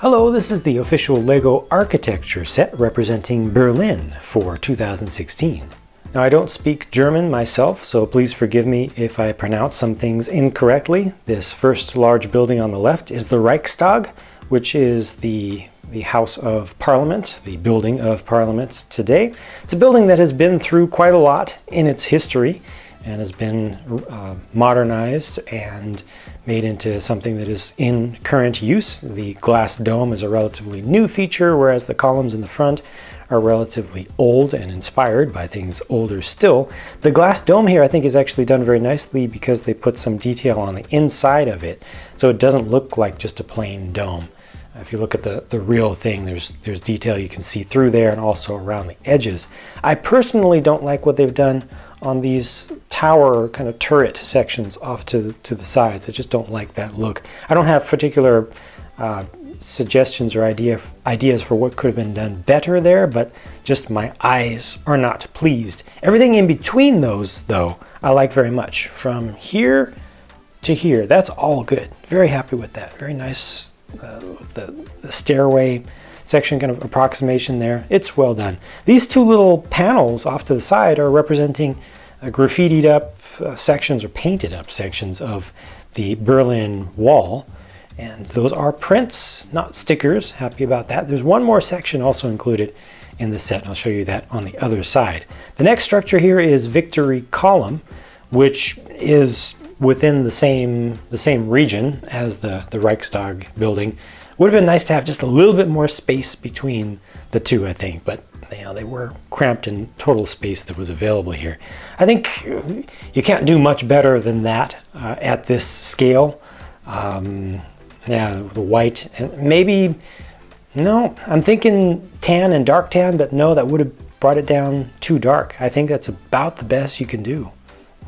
Hello, this is the official LEGO architecture set representing Berlin for 2016. Now, I don't speak German myself, so please forgive me if I pronounce some things incorrectly. This first large building on the left is the Reichstag, which is the House of Parliament, the building of Parliament today. It's a building that has been through quite a lot in its history and has been modernized and made into something that is in current use. The glass dome is a relatively new feature, whereas the columns in the front are relatively old and inspired by things older still. The glass dome here I think is actually done very nicely because they put some detail on the inside of it, so it doesn't look like just a plain dome. If you look at the real thing, there's detail you can see through there and also around the edges. I personally don't like what they've done on these tower kind of turret sections off to the sides. I just don't like that look. I don't have particular suggestions or ideas for what could have been done better there, but just my eyes are not pleased. Everything in between those, though, I like very much. From here to here, that's all good. Very happy with that. Very nice. The stairway section kind of approximation there, it's well done. These two little panels off to the side are representing graffitied up sections or painted up sections of the Berlin Wall, and those are prints, not stickers. Happy about that. There's one more section also included in the set, and I'll show you that on the other side. The next structure here is Victory Column, which is within the same region as the Reichstag building. Would have been nice to have just a little bit more space between the two, I think, but they were cramped in total space that was available here. I think you can't do much better than that at this scale. Yeah, the white, and maybe, no, I'm thinking tan and dark tan, but no, that would have brought it down too dark. I think that's about the best you can do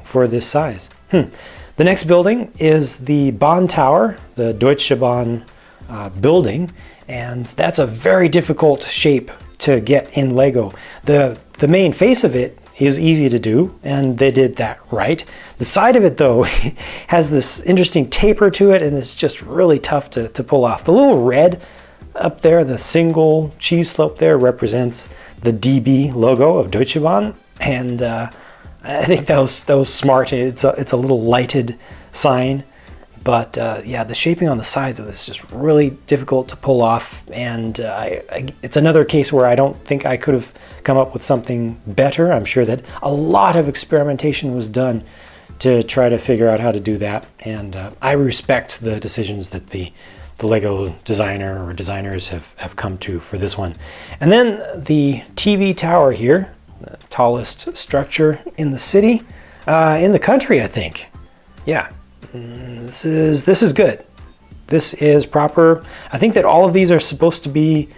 for this size. The next building is the Bahn Tower, the Deutsche Bahn building, and that's a very difficult shape to get in LEGO. The main face of it is easy to do, and they did that right. The side of it, though, has this interesting taper to it, and it's just really tough to pull off. The little red up there, the single cheese slope there, represents the DB logo of Deutsche Bahn, and I think that was smart. It's a little lighted sign, but yeah, the shaping on the sides of this is just really difficult to pull off, and it's another case where I don't think I could have come up with something better. I'm sure that a lot of experimentation was done to try to figure out how to do that, and I respect the decisions that the LEGO designer or designers have come to for this one. And then the TV tower here, the tallest structure in the city, in the country, I think. Yeah, this is good. This is proper. I think that all of these are supposed to be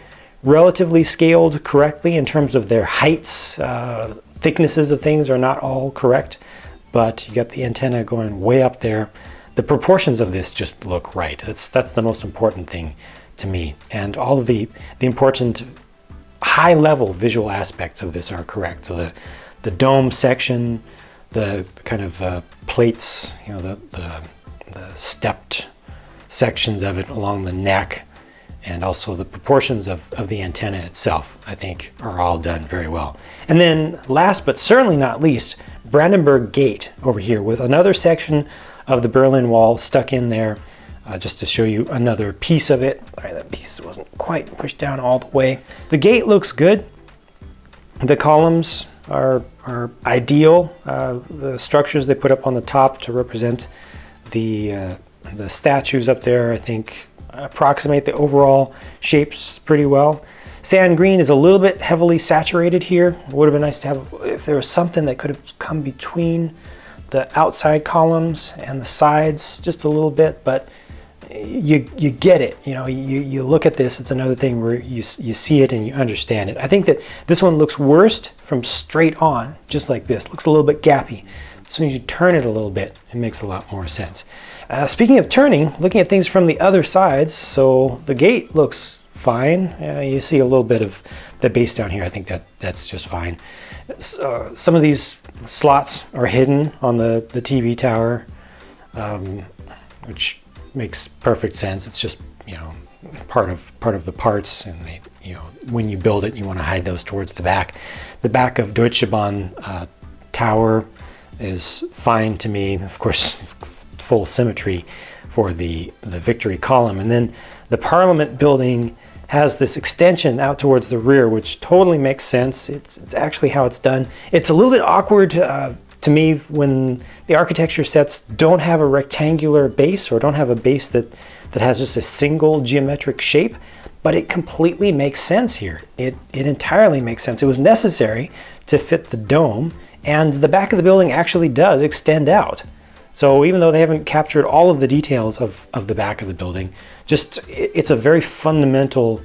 relatively scaled correctly in terms of their heights. Thicknesses of things are not all correct, but you got the antenna going way up there. The proportions of this just look right. That's the most important thing to me, and all of the important high-level visual aspects of this are correct. So the dome section, the kind of plates, you know, the stepped sections of it along the neck, and also the proportions of the antenna itself, I think, are all done very well. And then last but certainly not least, Brandenburg Gate over here with another section of the Berlin Wall stuck in there, just to show you another piece of it. Sorry, that piece wasn't quite pushed down all the way. The gate looks good. The columns are ideal. The structures they put up on the top to represent the statues up there, I think, approximate the overall shapes pretty well. Sand green is a little bit heavily saturated here. It would have been nice to have, if there was something that could have come between the outside columns and the sides just a little bit, but you get it. You know, you look at this, it's another thing where you see it and you understand it. I think that this one looks worst from straight on, just like this. Looks a little bit gappy. As soon as you turn it a little bit, it makes a lot more sense. Speaking of turning, looking at things from the other sides, so the gate looks fine. You see a little bit of the base down here. I think that's just fine. Some of these slots are hidden on the TV tower, which makes perfect sense. It's just, you know, part of the parts, and they, when you build it, you want to hide those towards the back. The back of Deutsche Bahn tower is fine to me. Of course, full symmetry for the Victory column, and then the Parliament building has this extension out towards the rear, which totally makes sense. It's actually how it's done. It's a little bit awkward to me when the architecture sets don't have a rectangular base, or don't have a base that has just a single geometric shape, but it completely makes sense here. It entirely makes sense. It was necessary to fit the dome, and the back of the building actually does extend out. So even though they haven't captured all of the details of the back of the building, it's a very fundamental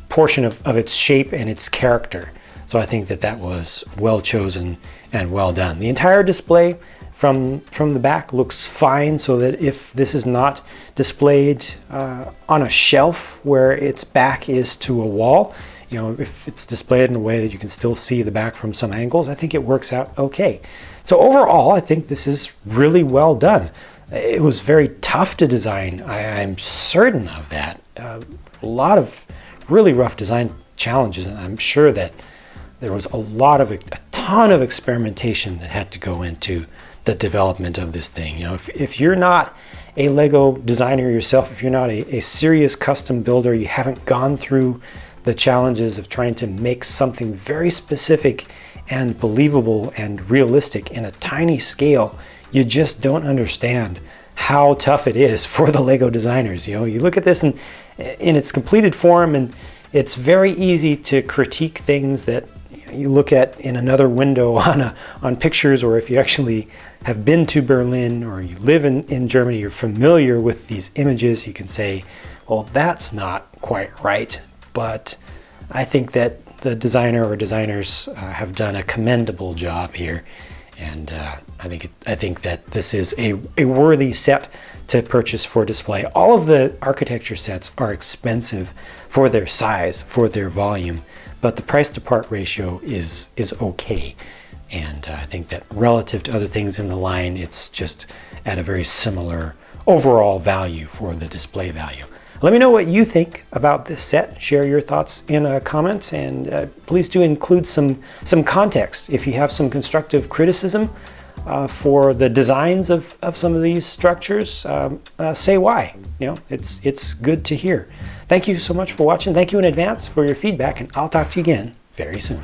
portion of its shape and its character. So I think that was well chosen and well done. The entire display from the back looks fine, so that if this is not displayed on a shelf where its back is to a wall, if it's displayed in a way that you can still see the back from some angles, I think it works out okay. So overall, I think this is really well done. It was very tough to design. I'm certain of that. A lot of really rough design challenges, and I'm sure that there was a ton of experimentation that had to go into the development of this thing. If you're not a Lego designer yourself, if you're not a serious custom builder, you haven't gone through the challenges of trying to make something very specific and believable and realistic in a tiny scale, you just don't understand how tough it is for the Lego designers. You look at this in its completed form, and it's very easy to critique things that you look at in another window on pictures, or if you actually have been to Berlin or you live in Germany, you're familiar with these images, you can say, well, that's not quite right. But I think that the designer or designers have done a commendable job here, and I think that this is a worthy set to purchase for display. All of the architecture sets are expensive for their size, for their volume, but the price to part ratio is okay. And I think that relative to other things in the line, it's just at a very similar overall value for the display value. Let me know what you think about this set. Share your thoughts in comments, and please do include some context. If you have some constructive criticism for the designs of some of these structures, say why. It's good to hear. Thank you so much for watching. Thank you in advance for your feedback, and I'll talk to you again very soon.